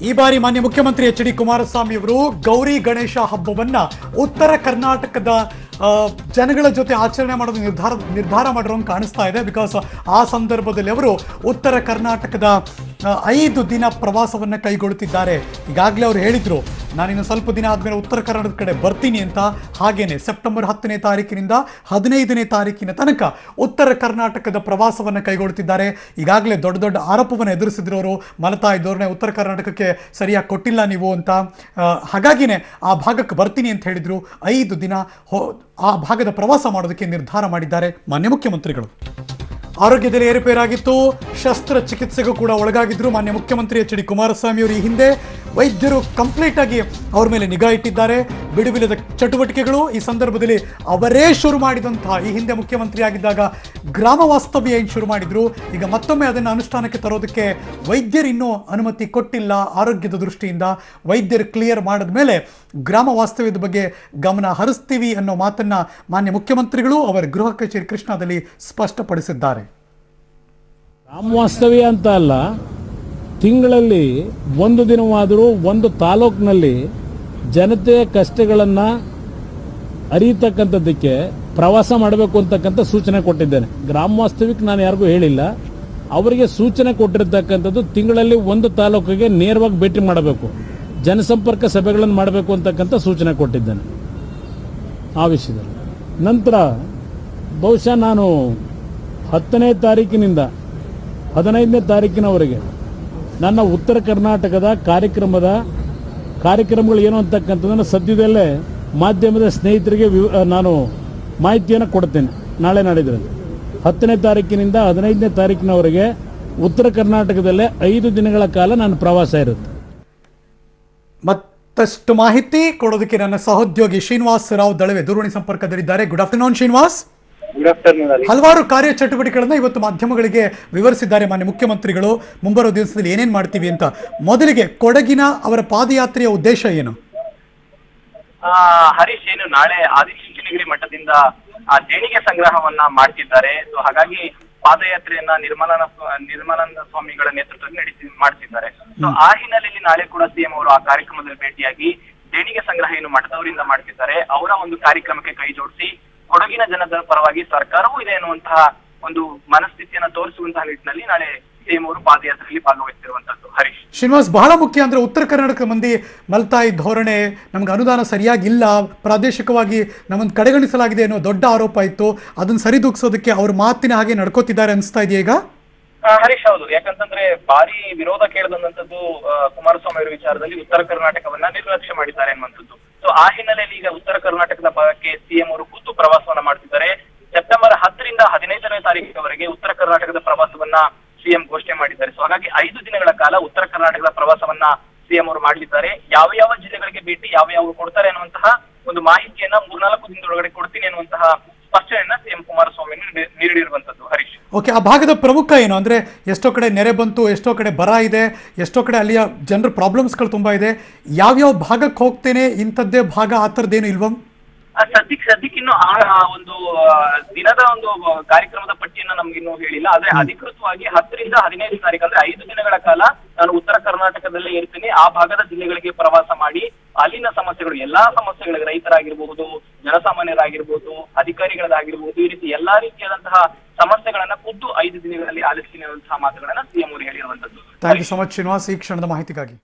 ಈ ಬಾರಿ ಮಾನ್ಯ ಮುಖ್ಯಮಂತ್ರಿ ಎಚ್ ಡಿ ಕುಮಾರಸ್ವಾಮಿ ಅವರು ಗೌರಿ ಗಣೇಶ ಹಬ್ಬವನ್ನ ಉತ್ತರ ಕರ್ನಾಟಕದ ಜನಗಳ ಜೊತೆ ಆಚರಣೆ ಮಾಡೋದು ನಿರ್ಧಾರ ಮಾಡಿರೋಂಗೆ ಕಾಣಿಸ್ತಾ ಇದೆ. ಬಿಕಾಸ್ ಆ ಸಂದರ್ಭದಲ್ಲಿ ಅವರು ಉತ್ತರ ಕರ್ನಾಟಕದ 5 ದಿನ ಪ್ರವಾಸವನ್ನು ಕೈಗೊಳ್ಳುತ್ತಿದ್ದಾರೆ. ಈಗಾಗಲೇ ಅವರು ಹೇಳಿದ್ರು, ನಾನಿನ್ನು ಸ್ವಲ್ಪ ದಿನ ಆದಮೇಲೆ ಉತ್ತರ ಕರ್ನಾಟಕದ ಕಡೆ ಬರ್ತೀನಿ ಅಂತ. ಹಾಗೇನೆ ಸೆಪ್ಟೆಂಬರ್ 10ನೇ ತಾರೀಕಿನಿಂದ 15ನೇ ತಾರೀಕಿನ ತನಕ ಉತ್ತರ ಕರ್ನಾಟಕದ ಪ್ರವಾಸವನ್ನು ಕೈಗೊಳ್ಳುತ್ತಿದ್ದಾರೆ. ಈಗಾಗಲೇ ದೊಡ್ಡ ದೊಡ್ಡ ಆರೋಪವನ್ನು ಎದುರಿಸಿದ್ರು ಅವರು, ಮಲತಾಯಿ ಧೋರಣೆ ಉತ್ತರ ಕರ್ನಾಟಕಕ್ಕೆ ಸರಿಯಾಗಿ ಕೊಟ್ಟಿಲ್ಲ ನೀವು ಅಂತ. ಹಾಗಾಗಿನೇ ಆ ಭಾಗಕ್ಕೆ ಬರ್ತೀನಿ ಅಂತ ಹೇಳಿದ್ರು. 5 ದಿನ ಆ ಭಾಗದ ಪ್ರವಾಸ ಮಾಡೋದಕ್ಕೆ ನಿರ್ಧಾರ ಮಾಡಿದ್ದಾರೆ ಮಾನ್ಯ ಮುಖ್ಯಮಂತ್ರಿಗಳು. ಆರೋಗ್ಯದಲ್ಲಿ ಏರುಪೇರಾಗಿತ್ತು, ಶಸ್ತ್ರಚಿಕಿತ್ಸೆಗೂ ಕೂಡ ಒಳಗಾಗಿದ್ರು ಮಾನ್ಯ ಮುಖ್ಯಮಂತ್ರಿ ಎಚ್ ಡಿ ಕುಮಾರಸ್ವಾಮಿ ಅವರು. ಈ ಹಿಂದೆ ವೈದ್ಯರು ಕಂಪ್ಲೀಟ್ ಆಗಿ ಅವ್ರ ಮೇಲೆ ನಿಗಾ ಇಟ್ಟಿದ್ದಾರೆ. ಬಿಡುವಿಲ್ಲದ ಚಟುವಟಿಕೆಗಳು ಈ ಸಂದರ್ಭದಲ್ಲಿ ಅವರೇ ಶುರು ಮಾಡಿದಂತಹ, ಈ ಹಿಂದೆ ಮುಖ್ಯಮಂತ್ರಿ ಆಗಿದ್ದಾಗ ಗ್ರಾಮ ವಾಸ್ತವ್ಯ ಏನು ಶುರು ಮಾಡಿದ್ರು, ಈಗ ಮತ್ತೊಮ್ಮೆ ಅದನ್ನು ಅನುಷ್ಠಾನಕ್ಕೆ ತರೋದಕ್ಕೆ ವೈದ್ಯರು ಇನ್ನೂ ಅನುಮತಿ ಕೊಟ್ಟಿಲ್ಲ. ಆರೋಗ್ಯದ ದೃಷ್ಟಿಯಿಂದ ವೈದ್ಯರು ಕ್ಲಿಯರ್ ಮಾಡಿದ ಮೇಲೆ ಗ್ರಾಮ ವಾಸ್ತವ್ಯದ ಬಗ್ಗೆ ಗಮನ ಹರಿಸ್ತೀವಿ ಅನ್ನೋ ಮಾತನ್ನ ಮಾನ್ಯ ಮುಖ್ಯಮಂತ್ರಿಗಳು ಅವರ ಗೃಹ ಕಚೇರಿ ಕೃಷ್ಣಾದಲ್ಲಿ ಸ್ಪಷ್ಟಪಡಿಸಿದ್ದಾರೆ. ಗ್ರಾಮ ವಾಸ್ತವ್ಯ ಅಂತ ಅಲ್ಲ, ತಿಂಗಳಲ್ಲಿ 1 ದಿನವಾದರೂ ಒಂದು ತಾಲೂಕಿನಲ್ಲಿ ಜನತೆಯ ಕಷ್ಟಗಳನ್ನು ಅರಿಯತಕ್ಕಂಥದ್ದಕ್ಕೆ ಪ್ರವಾಸ ಮಾಡಬೇಕು ಅಂತಕ್ಕಂಥ ಸೂಚನೆ ಕೊಟ್ಟಿದ್ದೇನೆ. ಗ್ರಾಮ ವಾಸ್ತವ್ಯಕ್ಕೆ ನಾನು ಯಾರಿಗೂ ಹೇಳಿಲ್ಲ. ಅವರಿಗೆ ಸೂಚನೆ ಕೊಟ್ಟಿರ್ತಕ್ಕಂಥದ್ದು ತಿಂಗಳಲ್ಲಿ 1 ತಾಲೂಕಿಗೆ ನೇರವಾಗಿ ಭೇಟಿ ಮಾಡಬೇಕು, ಜನಸಂಪರ್ಕ ಸಭೆಗಳನ್ನು ಮಾಡಬೇಕು ಅಂತಕ್ಕಂಥ ಸೂಚನೆ ಕೊಟ್ಟಿದ್ದೇನೆ ಆ ವಿಷಯದಲ್ಲಿ. ನಂತರ ಬಹುಶಃ ನಾನು 10ನೇ ತಾರೀಕಿನಿಂದ 15ನೇ ತಾರೀಕಿನವರೆಗೆ ನನ್ನ ಉತ್ತರ ಕರ್ನಾಟಕದ ಕಾರ್ಯಕ್ರಮಗಳು ಏನು ಅಂತಕ್ಕಂಥದ್ದನ್ನು ಸದ್ಯದಲ್ಲೇ ಮಾಧ್ಯಮದ ಸ್ನೇಹಿತರಿಗೆ ನಾನು ಮಾಹಿತಿಯನ್ನು ಕೊಡ್ತೇನೆ ನಾಳೆ ನಾಡಿದ್ರಲ್ಲಿ. 10ನೇ ತಾರೀಕಿನಿಂದ 15ನೇ ತಾರೀಕಿನವರೆಗೆ ಉತ್ತರ ಕರ್ನಾಟಕದಲ್ಲೇ 5 ದಿನಗಳ ಕಾಲ ನನ್ನ ಪ್ರವಾಸ ಇರುತ್ತೆ. ಮತ್ತಷ್ಟು ಮಾಹಿತಿ ಕೊಡೋದಕ್ಕೆ ನನ್ನ ಸಹೋದ್ಯೋಗಿ ಶ್ರೀನಿವಾಸ್ ರಾವ್ ದಳವೆ ದೂರವಾಣಿ ಸಂಪರ್ಕದಲ್ಲಿದ್ದಾರೆ. Good afternoon Srinivas. ಹಲವಾರು ಕಾರ್ಯ ಚಟುವಟಿಕೆಗಳನ್ನ ಇವತ್ತು ಮಾಧ್ಯಮಗಳಿಗೆ ವಿವರಿಸಿದ್ದಾರೆ ಮಾನ್ಯ ಮುಖ್ಯಮಂತ್ರಿಗಳು. ಮುಂಬರುವ ದಿವಸದಲ್ಲಿ ಏನೇನ್ ಮಾಡ್ತೀವಿ ಅಂತ. ಮೊದಲಿಗೆ ಕೊಡಗಿನ ಅವರ ಪಾದಯಾತ್ರೆಯ ಉದ್ದೇಶ ಏನು? ಹರೀಶ್, ಏನು ನಾಳೆ ಆದಿಚುಂಚನಗಿರಿ ಮಠದಿಂದ ದೇಣಿಗೆ ಸಂಗ್ರಹವನ್ನ ಮಾಡ್ತಿದ್ದಾರೆ. ಸೊ ಹಾಗಾಗಿ ಪಾದಯಾತ್ರೆಯನ್ನ ನಿರ್ಮಲಾನಂದ ಸ್ವಾಮಿಗಳ ನೇತೃತ್ವದಲ್ಲಿ ಮಾಡ್ತಿದ್ದಾರೆ. ಸೊ ಆ ಹಿನ್ನೆಲೆಯಲ್ಲಿ ನಾಳೆ ಕೂಡ ಸಿಎಂ ಅವರು ಆ ಕಾರ್ಯಕ್ರಮದಲ್ಲಿ ಭೇಟಿಯಾಗಿ ದೇಣಿಗೆ ಸಂಗ್ರಹ ಏನು ಮಠದವರಿಂದ ಮಾಡ್ತಿದ್ದಾರೆ ಅವರ ಒಂದು ಕಾರ್ಯಕ್ರಮಕ್ಕೆ ಕೈ ಜೋಡಿಸಿ ಕೊಡಗಿನ ಜನರ ಪರವಾಗಿ ಸರ್ಕಾರವೂ ಇದೆ ಎನ್ನುವಂತಹ ಒಂದು ಮನಸ್ಥಿತಿಯನ್ನ ತೋರಿಸುವಂತಹ ನಿಟ್ಟಿನಲ್ಲಿ ನಾಳೆ ಸಿಎಂ ಅವರು ಪಾದಯಾತ್ರೆಯಲ್ಲಿ ಭಾಗವಹಿಸಿರುವಂತದ್ದು. ಹರೀಶ್, ಶ್ರೀನಿವಾಸ್, ಬಹಳ ಮುಖ್ಯ ಅಂದ್ರೆ ಉತ್ತರ ಕರ್ನಾಟಕ ಮಂದಿ ಮಲತಾಯಿ ಧೋರಣೆ, ನಮ್ಗೆ ಅನುದಾನ ಸರಿಯಾಗಿಲ್ಲ, ಪ್ರಾದೇಶಿಕವಾಗಿ ನಮ್ಮನ್ನು ಕಡೆಗಣಿಸಲಾಗಿದೆ ಅನ್ನೋ ದೊಡ್ಡ ಆರೋಪ ಇತ್ತು. ಅದನ್ನ ಸರಿದೂಗಿಸೋದಕ್ಕೆ ಅವ್ರ ಮಾತಿನ ಹಾಗೆ ನಡ್ಕೋತಿದ್ದಾರೆ ಅನಿಸ್ತಾ ಇದೆಯಾ ಈಗ? ಹರೀಶ್, ಹೌದು. ಯಾಕಂತಂದ್ರೆ ಭಾರಿ ವಿರೋಧ ಕೇಳಿದಂತದ್ದು ಕುಮಾರಸ್ವಾಮಿ ಅವರ ವಿಚಾರದಲ್ಲಿ ಉತ್ತರ ಕರ್ನಾಟಕವನ್ನ ನಿರ್ಲಕ್ಷ್ಯ ಮಾಡಿದ್ದಾರೆ ಅನ್ನುವಂಥದ್ದು. ಸೊ ಆ ಹಿನ್ನೆಲೆಯಲ್ಲಿ ಈಗ ಉತ್ತರ ಕರ್ನಾಟಕದ ಭಾಗಕ್ಕೆ ಸಿಎಂ ಅವರು ಖುದ್ದು ಪ್ರವಾಸವನ್ನ ಮಾಡ್ತಿದ್ದಾರೆ. ಸೆಪ್ಟೆಂಬರ್ 10ರಿಂದ 15ನೇ ತಾರೀಕಿನವರೆಗೆ ಉತ್ತರ ಕರ್ನಾಟಕದ ಪ್ರವಾಸವನ್ನ ಸಿಎಂ ಘೋಷಣೆ ಮಾಡಿದ್ದಾರೆ. ಸೊ ಹಾಗಾಗಿ 5 ದಿನಗಳ ಕಾಲ ಉತ್ತರ ಕರ್ನಾಟಕದ ಪ್ರವಾಸವನ್ನ ಸಿಎಂ ಅವರು ಮಾಡಲಿದ್ದಾರೆ. ಯಾವ ಯಾವ ಜಿಲ್ಲೆಗಳಿಗೆ ಭೇಟಿ ಯಾವ ಕೊಡ್ತಾರೆ ಅನ್ನುವಂತಹ ಒಂದು ಮಾಹಿತಿಯನ್ನ 3-4 ದಿನದೊಳಗಡೆ ಕೊಡ್ತೀನಿ ಅನ್ನುವಂತಹ ಸ್ಪಷ್ಟನೆಯನ್ನ ಸಿಎಂ ಕುಮಾರಸ್ವಾಮಿ ನೀಡಿರುವಂತದ್ದು. ಹರೀಶ್, ಓಕೆ, ಆ ಭಾಗದ ಪ್ರಮುಖ ಏನು ಅಂದ್ರೆ, ಎಷ್ಟೋ ಕಡೆ ನೆರೆ ಬಂತು, ಎಷ್ಟೋ ಕಡೆ ಬರ ಇದೆ, ಎಷ್ಟೋ ಕಡೆ ಅಲ್ಲಿಯ ಜನರ ಪ್ರಾಬ್ಲಮ್ಸ್ಗಳು ತುಂಬಾ ಇದೆ. ಯಾವ್ಯಾವ ಭಾಗಕ್ಕೆ ಹೋಗ್ತೇನೆ, ಇಂಥದ್ದೇ ಭಾಗ ಆ ಥರದ್ದೇನು ಇಲ್ವಂ? ಸದ್ಯಕ್ಕೆ ಇನ್ನು ಆ ಒಂದು ದಿನದ ಒಂದು ಕಾರ್ಯಕ್ರಮದ ಪಟ್ಟಿಯನ್ನ ನಮ್ಗಿನ್ನೂ ಹೇಳಿಲ್ಲ. ಆದ್ರೆ ಅಧಿಕೃತವಾಗಿ 10ರಿಂದ 15ನೇ ತಾರೀಕು ಅಂದ್ರೆ 5 ದಿನಗಳ ಕಾಲ ನಾನು ಉತ್ತರ ಕರ್ನಾಟಕದಲ್ಲೇ ಇರ್ತೀನಿ. ಆ ಭಾಗದ ಜಿಲ್ಲೆಗಳಿಗೆ ಪ್ರವಾಸ ಮಾಡಿ ಅಲ್ಲಿನ ಸಮಸ್ಯೆಗಳು, ಎಲ್ಲಾ ಸಮಸ್ಯೆಗಳಿಗೆ, ರೈತರಾಗಿರ್ಬಹುದು, ಜನಸಾಮಾನ್ಯರಾಗಿರ್ಬಹುದು, ಅಧಿಕಾರಿಗಳಾಗಿರ್ಬಹುದು, ಈ ರೀತಿ ಎಲ್ಲಾ ರೀತಿಯಾದಂತಹ ಸಮಸ್ಯೆಗಳನ್ನ ಖುದ್ದು 5 ದಿನಗಳಲ್ಲಿ ಆಲಿಸ್ತೀನಿ ಅನ್ನುವಂತಹ ಮಾತುಗಳನ್ನ ಸಿಎಂ ಅವರು ಹೇಳಿರುವಂತದ್ದು. Thank you so much Srinivas, ಈ ಕ್ಷಣದ ಮಾಹಿತಿಗಾಗಿ.